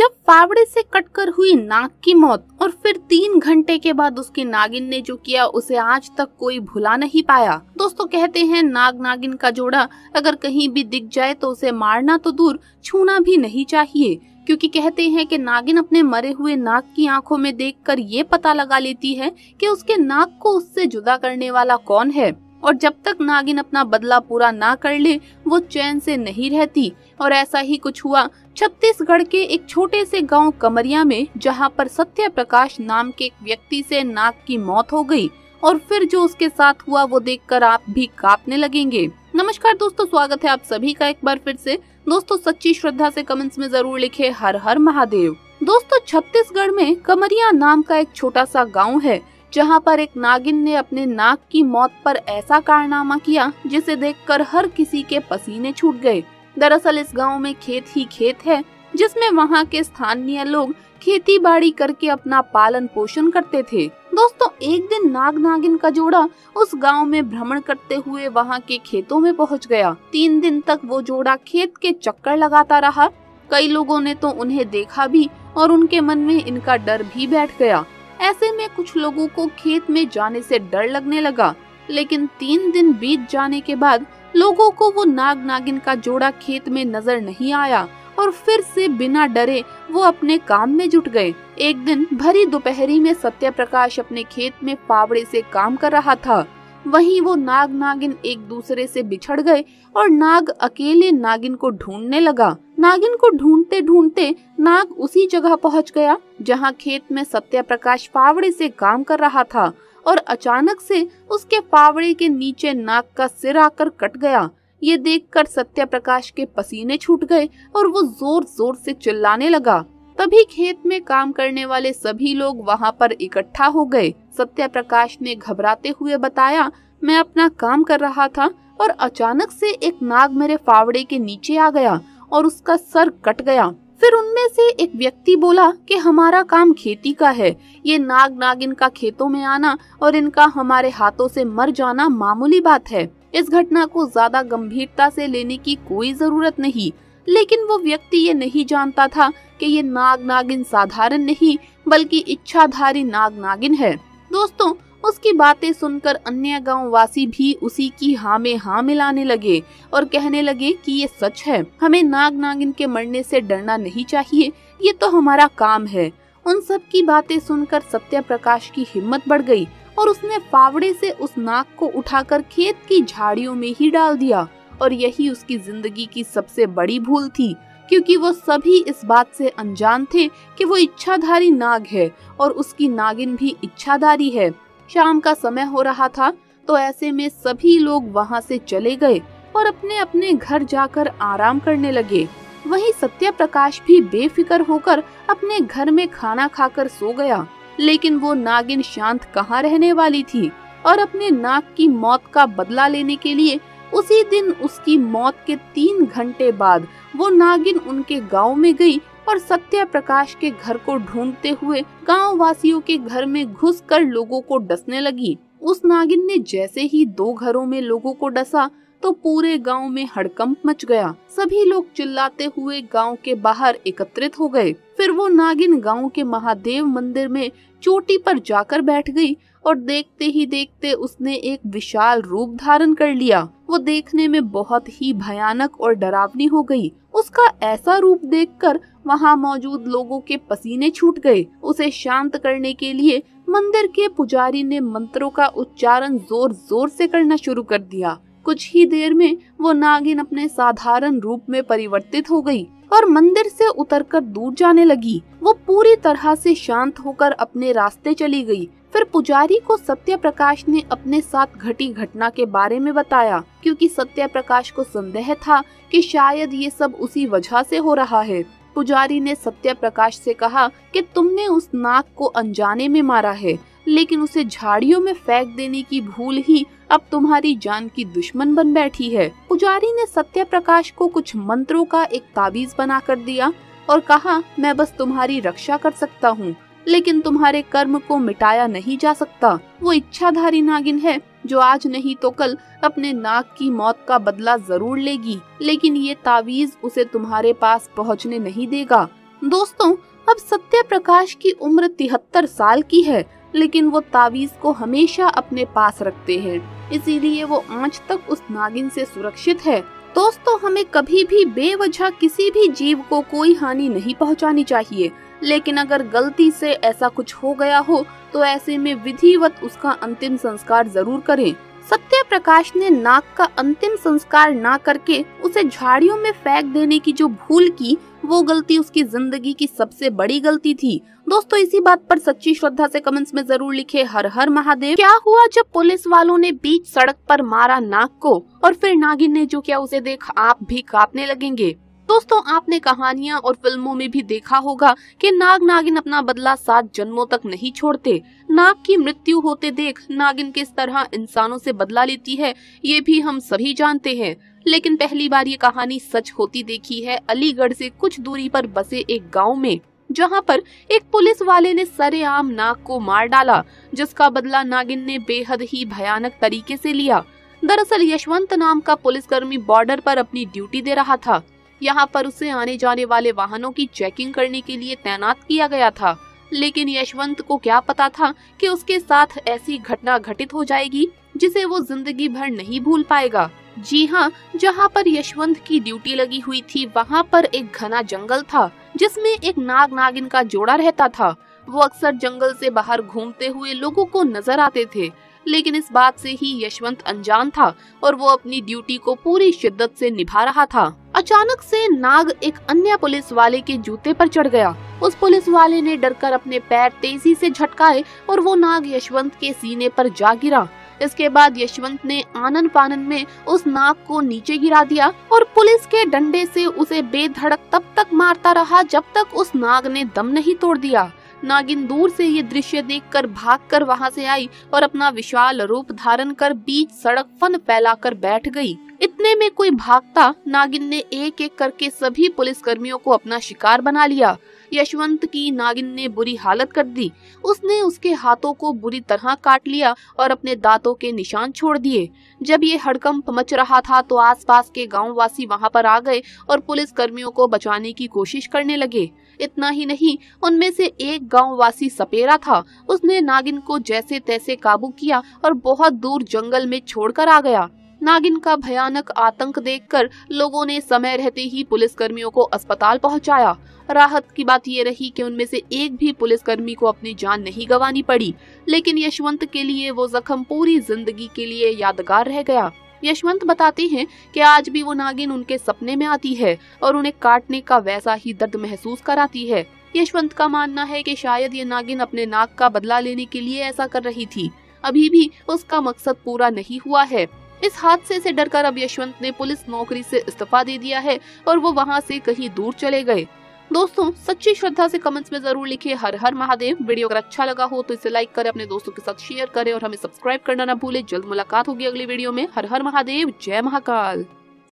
जब फावड़े से कटकर हुई नाग की मौत और फिर 3 घंटे के बाद उसकी नागिन ने जो किया उसे आज तक कोई भुला नहीं पाया। दोस्तों कहते हैं नाग नागिन का जोड़ा अगर कहीं भी दिख जाए तो उसे मारना तो दूर छूना भी नहीं चाहिए, क्योंकि कहते हैं कि नागिन अपने मरे हुए नाग की आंखों में देखकर ये पता लगा लेती है कि उसके नाग को उससे जुदा करने वाला कौन है। और जब तक नागिन अपना बदला पूरा ना कर ले वो चैन से नहीं रहती। और ऐसा ही कुछ हुआ छत्तीसगढ़ के एक छोटे से गांव कमरिया में, जहां पर सत्य प्रकाश नाम के एक व्यक्ति से नाग की मौत हो गई। और फिर जो उसके साथ हुआ वो देखकर आप भी कांपने लगेंगे। नमस्कार दोस्तों, स्वागत है आप सभी का एक बार फिर से। दोस्तों सच्ची श्रद्धा से कमेंट्स में जरूर लिखे हर हर महादेव। दोस्तों छत्तीसगढ़ में कमरिया नाम का एक छोटा सा गाँव है, जहां पर एक नागिन ने अपने नाग की मौत पर ऐसा कारनामा किया जिसे देखकर हर किसी के पसीने छूट गए। दरअसल इस गांव में खेत ही खेत है, जिसमें वहां के स्थानीय लोग खेती बाड़ी करके अपना पालन पोषण करते थे। दोस्तों एक दिन नाग नागिन का जोड़ा उस गांव में भ्रमण करते हुए वहां के खेतों में पहुंच गया। 3 दिन तक वो जोड़ा खेत के चक्कर लगाता रहा। कई लोगों ने तो उन्हें देखा भी और उनके मन में इनका डर भी बैठ गया। ऐसे में कुछ लोगों को खेत में जाने से डर लगने लगा, लेकिन 3 दिन बीत जाने के बाद लोगों को वो नाग नागिन का जोड़ा खेत में नजर नहीं आया और फिर से बिना डरे वो अपने काम में जुट गए। एक दिन भरी दोपहरी में सत्य प्रकाश अपने खेत में फावड़े से काम कर रहा था। वहीं वो नाग नागिन एक दूसरे से बिछड़ गए और नाग अकेले नागिन को ढूंढने लगा। नागिन को ढूंढते ढूंढते नाग उसी जगह पहुंच गया जहां खेत में सत्य प्रकाश फावड़े से काम कर रहा था। और अचानक से उसके फावड़े के नीचे नाग का सिर आकर कट गया। ये देखकर सत्य प्रकाश के पसीने छूट गए और वो जोर जोर से चिल्लाने लगा। तभी खेत में काम करने वाले सभी लोग वहां पर इकट्ठा हो गए। सत्य प्रकाश ने घबराते हुए बताया, मैं अपना काम कर रहा था और अचानक से एक नाग मेरे फावड़े के नीचे आ गया और उसका सर कट गया। फिर उनमें से एक व्यक्ति बोला कि हमारा काम खेती का है, ये नाग नागिन का खेतों में आना और इनका हमारे हाथों से मर जाना मामूली बात है। इस घटना को ज्यादा गंभीरता से लेने की कोई जरूरत नहीं। लेकिन वो व्यक्ति ये नहीं जानता था कि ये नाग नागिन साधारण नहीं बल्कि इच्छाधारी नाग नागिन है। दोस्तों उसकी बातें सुनकर अन्य गांव वासी भी उसी की हाँ में हाँ मिलाने लगे और कहने लगे कि ये सच है, हमें नाग नागिन के मरने से डरना नहीं चाहिए, ये तो हमारा काम है। उन सब की बातें सुनकर सत्य प्रकाश की हिम्मत बढ़ गई और उसने फावड़े से उस नाग को उठाकर खेत की झाड़ियों में ही डाल दिया। और यही उसकी जिंदगी की सबसे बड़ी भूल थी, क्योंकि वो सभी इस बात से अनजान थे कि वो इच्छाधारी नाग है और उसकी नागिन भी इच्छाधारी है। शाम का समय हो रहा था, तो ऐसे में सभी लोग वहां से चले गए और अपने अपने घर जाकर आराम करने लगे। वहीं सत्य प्रकाश भी बेफिक्र होकर अपने घर में खाना खाकर सो गया। लेकिन वो नागिन शांत कहाँ रहने वाली थी और अपने नाग की मौत का बदला लेने के लिए उसी दिन उसकी मौत के 3 घंटे बाद वो नागिन उनके गांव में गई और सत्य प्रकाश के घर को ढूंढते हुए गांव वासियों के घर में घुसकर लोगों को डसने लगी। उस नागिन ने जैसे ही 2 घरों में लोगों को डसा तो पूरे गांव में हड़कंप मच गया। सभी लोग चिल्लाते हुए गांव के बाहर एकत्रित हो गए। फिर वो नागिन गांव के महादेव मंदिर में चोटी पर जाकर बैठ गई और देखते ही देखते उसने एक विशाल रूप धारण कर लिया। वो देखने में बहुत ही भयानक और डरावनी हो गई। उसका ऐसा रूप देखकर वहां मौजूद लोगों के पसीने छूट गए। उसे शांत करने के लिए मंदिर के पुजारी ने मंत्रों का उच्चारण जोर जोर से करना शुरू कर दिया। कुछ ही देर में वो नागिन अपने साधारण रूप में परिवर्तित हो गई और मंदिर से उतरकर दूर जाने लगी। वो पूरी तरह से शांत होकर अपने रास्ते चली गई। फिर पुजारी को सत्य प्रकाश ने अपने साथ घटी घटना के बारे में बताया, क्योंकि सत्य प्रकाश को संदेह था कि शायद ये सब उसी वजह से हो रहा है। पुजारी ने सत्य प्रकाश से कहा कि तुमने उस नाग को अनजाने में मारा है, लेकिन उसे झाड़ियों में फेंक देने की भूल ही अब तुम्हारी जान की दुश्मन बन बैठी है। पुजारी ने सत्य प्रकाश को कुछ मंत्रों का एक ताबीज बना कर दिया और कहा, मैं बस तुम्हारी रक्षा कर सकता हूँ, लेकिन तुम्हारे कर्म को मिटाया नहीं जा सकता। वो इच्छाधारी नागिन है जो आज नहीं तो कल अपने नाग की मौत का बदला जरूर लेगी, लेकिन ये तावीज उसे तुम्हारे पास पहुँचने नहीं देगा। दोस्तों, अब सत्य प्रकाश की उम्र 73 साल की है, लेकिन वो तावीज को हमेशा अपने पास रखते हैं, इसीलिए वो आज तक उस नागिन से सुरक्षित है। दोस्तों, हमें कभी भी बेवजह किसी भी जीव को कोई हानि नहीं पहुंचानी चाहिए, लेकिन अगर गलती से ऐसा कुछ हो गया हो तो ऐसे में विधिवत उसका अंतिम संस्कार जरूर करें। सत्य प्रकाश ने नाग का अंतिम संस्कार ना करके उसे झाड़ियों में फेंक देने की जो भूल की, वो गलती उसकी जिंदगी की सबसे बड़ी गलती थी। दोस्तों, इसी बात पर सच्ची श्रद्धा से कमेंट्स में जरूर लिखे हर हर महादेव। क्या हुआ जब पुलिस वालों ने बीच सड़क पर मारा नाग को और फिर नागिन ने जो किया उसे देख आप भी कांपने लगेंगे। दोस्तों, आपने कहानियां और फिल्मों में भी देखा होगा कि नाग नागिन अपना बदला 7 जन्मों तक नहीं छोड़ते। नाग की मृत्यु होते देख नागिन किस तरह इंसानों से बदला लेती है, ये भी हम सभी जानते हैं। लेकिन पहली बार ये कहानी सच होती देखी है अलीगढ़ से कुछ दूरी पर बसे एक गाँव में, जहाँ पर एक पुलिस वाले ने सरेआम नाग को मार डाला, जिसका बदला नागिन ने बेहद ही भयानक तरीके से लिया। दरअसल यशवंत नाम का पुलिसकर्मी बॉर्डर पर अपनी ड्यूटी दे रहा था। यहाँ पर उसे आने जाने वाले वाहनों की चेकिंग करने के लिए तैनात किया गया था, लेकिन यशवंत को क्या पता था कि उसके साथ ऐसी घटना घटित हो जाएगी जिसे वो जिंदगी भर नहीं भूल पाएगा। जी हाँ, जहाँ पर यशवंत की ड्यूटी लगी हुई थी वहाँ पर एक घना जंगल था, जिसमें एक नाग नागिन का जोड़ा रहता था। वो अक्सर जंगल से बाहर घूमते हुए लोगों को नजर आते थे, लेकिन इस बात से ही यशवंत अनजान था और वो अपनी ड्यूटी को पूरी शिद्दत से निभा रहा था। अचानक से नाग एक अन्य पुलिस वाले के जूते पर चढ़ गया। उस पुलिस वाले ने डरकर अपने पैर तेजी से झटकाए और वो नाग यशवंत के सीने पर जा गिरा। इसके बाद यशवंत ने आनन फानन में उस नाग को नीचे गिरा दिया और पुलिस के डंडे से उसे बेधड़क तब तक मारता रहा जब तक उस नाग ने दम नहीं तोड़ दिया। नागिन दूर से ये दृश्य देखकर भागकर वहां से आई और अपना विशाल रूप धारण कर बीच सड़क फन फैलाकर बैठ गई। इतने में कोई भागता नागिन ने एक एक करके सभी पुलिसकर्मियों को अपना शिकार बना लिया। यशवंत की नागिन ने बुरी हालत कर दी। उसने उसके हाथों को बुरी तरह काट लिया और अपने दांतों के निशान छोड़ दिए। जब ये हड़कंप मच रहा था तो आसपास के गांव वासी वहां पर आ गए और पुलिस कर्मियों को बचाने की कोशिश करने लगे। इतना ही नहीं, उनमें से एक गांव वासी सपेरा था। उसने नागिन को जैसे तैसे काबू किया और बहुत दूर जंगल में छोड़कर आ गया। नागिन का भयानक आतंक देखकर लोगों ने समय रहते ही पुलिसकर्मियों को अस्पताल पहुंचाया। राहत की बात ये रही कि उनमें से एक भी पुलिसकर्मी को अपनी जान नहीं गंवानी पड़ी, लेकिन यशवंत के लिए वो जख्म पूरी जिंदगी के लिए यादगार रह गया। यशवंत बताते हैं कि आज भी वो नागिन उनके सपने में आती है और उन्हें काटने का वैसा ही दर्द महसूस कराती है। यशवंत का मानना है कि शायद ये नागिन अपने नाग का बदला लेने के लिए ऐसा कर रही थी। अभी भी उसका मकसद पूरा नहीं हुआ है। इस हादसे से डरकर अब यशवंत ने पुलिस नौकरी से इस्तीफा दे दिया है और वो वहाँ से कहीं दूर चले गए। दोस्तों, सच्ची श्रद्धा से कमेंट्स में जरूर लिखिए हर हर महादेव। वीडियो अगर अच्छा लगा हो तो इसे लाइक करें, अपने दोस्तों के साथ शेयर करें और हमें सब्सक्राइब करना ना भूले। जल्द मुलाकात होगी अगली वीडियो में। हर हर महादेव, जय महाकाल।